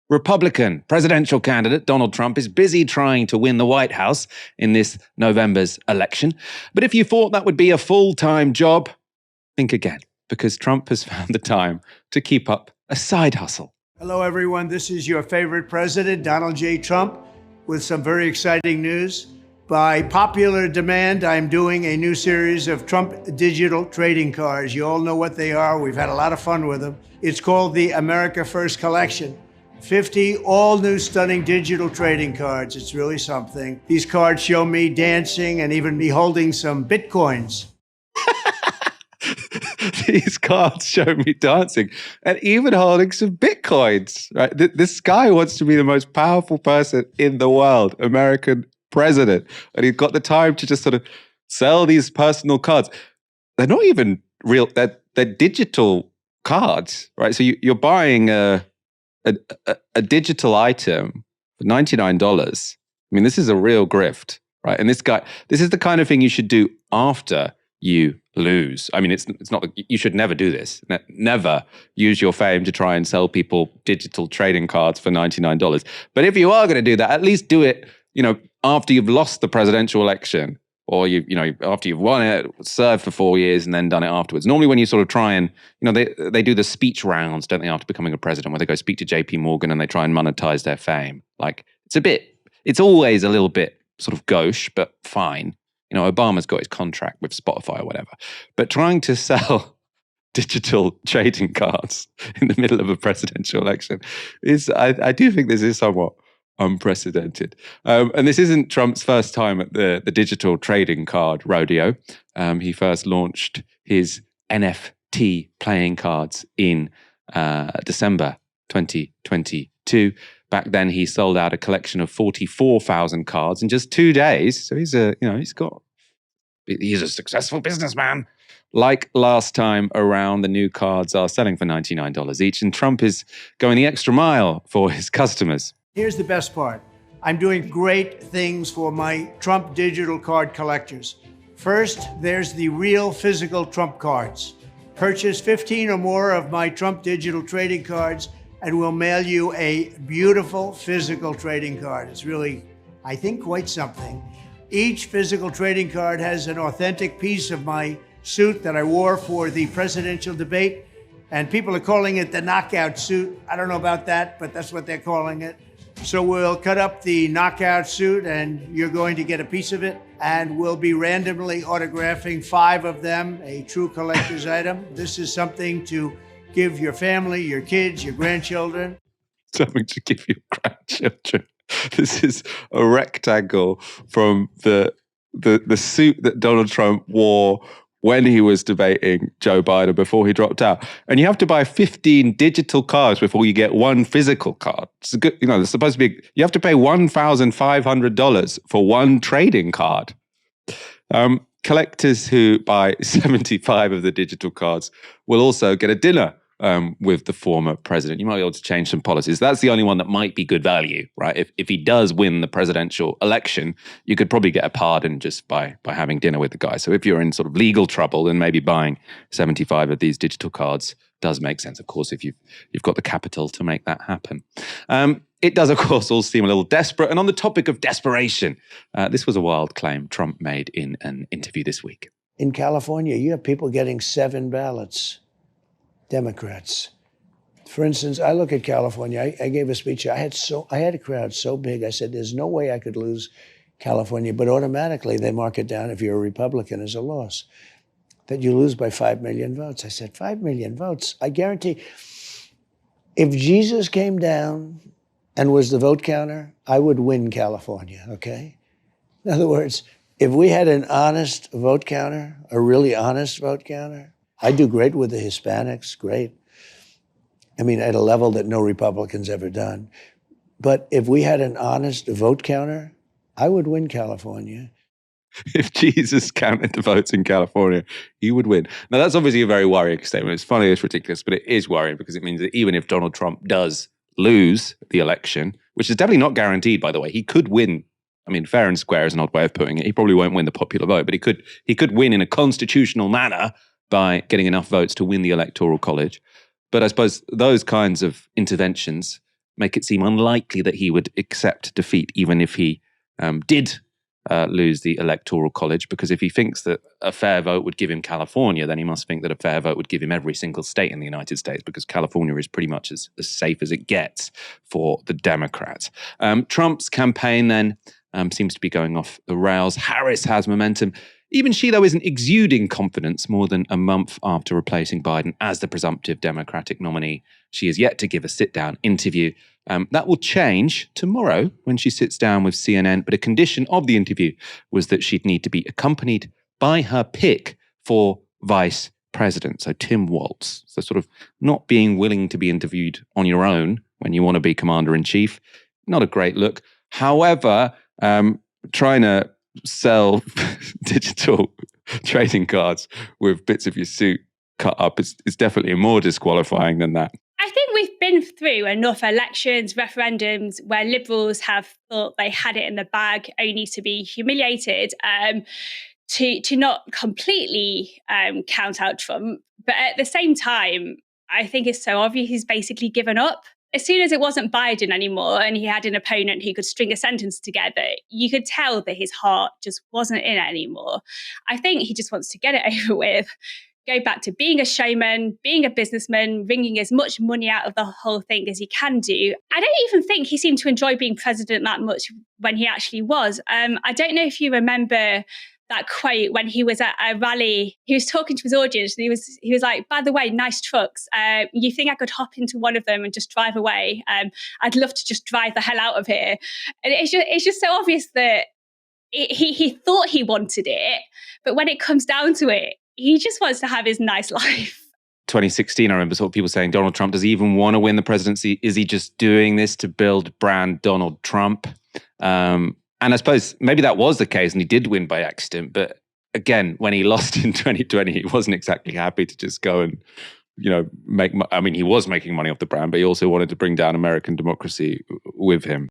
Republican presidential candidate Donald Trump is busy trying to win the White House in this November's election. But if you thought that would be a full-time job, think again, because Trump has found the time to keep up a side hustle. Hello, everyone. This is your favorite president, Donald J. Trump, with some very exciting news. By popular demand, I'm doing a new series of Trump digital trading cards. You all know what they are. We've had a lot of fun with them. It's called the America First Collection. 50 all-new stunning digital trading cards. It's really something. These cards show me dancing and even me holding some Bitcoins. These cards show me dancing and even holding some Bitcoins. Right? This guy wants to be the most powerful person in the world, American president, and he's got the time to just sort of sell these personal cards. They're not even real; they're digital cards, right? So you're buying a digital item for $99. I mean, this is a real grift, right? And this is the kind of thing you should do after you lose. I mean, it's not. You should never do this. Never use your fame to try and sell people digital trading cards for $99. But if you are going to do that, at least do it, after you've lost the presidential election, or after you've won it, served for 4 years, and then done it afterwards. Normally, when you sort of try and they do the speech rounds, don't they, after becoming a president, where they go speak to J.P. Morgan and they try and monetize their fame. Like it's always a little bit sort of gauche, but fine. Obama's got his contract with Spotify or whatever. But trying to sell digital trading cards in the middle of a presidential election I do think this is somewhat unprecedented. And this isn't Trump's first time at the digital trading card rodeo. He first launched his NFT playing cards in December 2022. Back then, he sold out a collection of 44,000 cards in just 2 days. So he's a successful businessman. Like last time around, the new cards are selling for $99 each, and Trump is going the extra mile for his customers. Here's the best part. I'm doing great things for my Trump digital card collectors. First, there's the real physical Trump cards. Purchase 15 or more of my Trump digital trading cards, and we'll mail you a beautiful physical trading card. It's really, I think, quite something. Each physical trading card has an authentic piece of my suit that I wore for the presidential debate, and people are calling it the knockout suit. I don't know about that, but that's what they're calling it. So we'll cut up the knockout suit, and you're going to get a piece of it, and we'll be randomly autographing 5 of them, a true collector's item. This is something to give your family, your kids, your grandchildren. Something to give your grandchildren. This is a rectangle from the suit that Donald Trump wore when he was debating Joe Biden before he dropped out. And you have to buy 15 digital cards before you get one physical card. It's good, it's supposed to be, you have to pay $1,500 for one trading card. Collectors who buy 75 of the digital cards will also get a dinner with the former president. You might be able to change some policies. That's the only one that might be good value, right? If he does win the presidential election, you could probably get a pardon just by having dinner with the guy. So if you're in sort of legal trouble, then maybe buying 75 of these digital cards does make sense, of course, if you've got the capital to make that happen. It does, of course, all seem a little desperate. And on the topic of desperation, this was a wild claim Trump made in an interview this week. In California, you have people getting 7 ballots. Democrats. For instance, I look at California. I gave a speech. I had a crowd so big. I said, "There's no way I could lose California," but automatically they mark it down if you're a Republican as a loss. That you lose by 5 million votes. I said, 5 million votes. I guarantee, if Jesus came down and was the vote counter, I would win California. Okay. In other words, if we had an honest vote counter, a really honest vote counter. I do great with the Hispanics, great. I mean, at a level that no Republican's ever done. But if we had an honest vote counter, I would win California. If Jesus counted the votes in California, he would win. Now, that's obviously a very worrying statement. It's funny, it's ridiculous, but it is worrying because it means that even if Donald Trump does lose the election, which is definitely not guaranteed, by the way, he could win. I mean, fair and square is an odd way of putting it. He probably won't win the popular vote, but he could win in a constitutional manner by getting enough votes to win the Electoral College. But I suppose those kinds of interventions make it seem unlikely that he would accept defeat, even if he did lose the Electoral College, because if he thinks that a fair vote would give him California, then he must think that a fair vote would give him every single state in the United States, because California is pretty much as safe as it gets for the Democrats. Trump's campaign then seems to be going off the rails. Harris has momentum. Even she, though, isn't exuding confidence more than a month after replacing Biden as the presumptive Democratic nominee. She is yet to give a sit-down interview. That will change tomorrow when she sits down with CNN, but a condition of the interview was that she'd need to be accompanied by her pick for vice president, so Tim Walz. So sort of not being willing to be interviewed on your own when you want to be commander-in-chief, not a great look. However, trying to sell digital trading cards with bits of your suit cut up is definitely more disqualifying than that. I think we've been through enough elections, referendums, where Liberals have thought they had it in the bag, only to be humiliated, to not completely count out Trump. But at the same time, I think it's so obvious he's basically given up. As soon as it wasn't Biden anymore and he had an opponent who could string a sentence together, you could tell that his heart just wasn't in it anymore. I think he just wants to get it over with, go back to being a showman, being a businessman, wringing as much money out of the whole thing as he can do. I don't even think he seemed to enjoy being president that much when he actually was. I don't know if you remember that quote when he was at a rally. He was talking to his audience and he was like, by the way, nice trucks. You think I could hop into one of them and just drive away? I'd love to just drive the hell out of here. And it's just so obvious that he thought he wanted it, but when it comes down to it, he just wants to have his nice life. 2016, I remember sort of people saying, Donald Trump, does he even want to win the presidency? Is he just doing this to build brand Donald Trump? And I suppose maybe that was the case and he did win by accident. But again, when he lost in 2020, he wasn't exactly happy to just go and, he was making money off the brand, but he also wanted to bring down American democracy with him.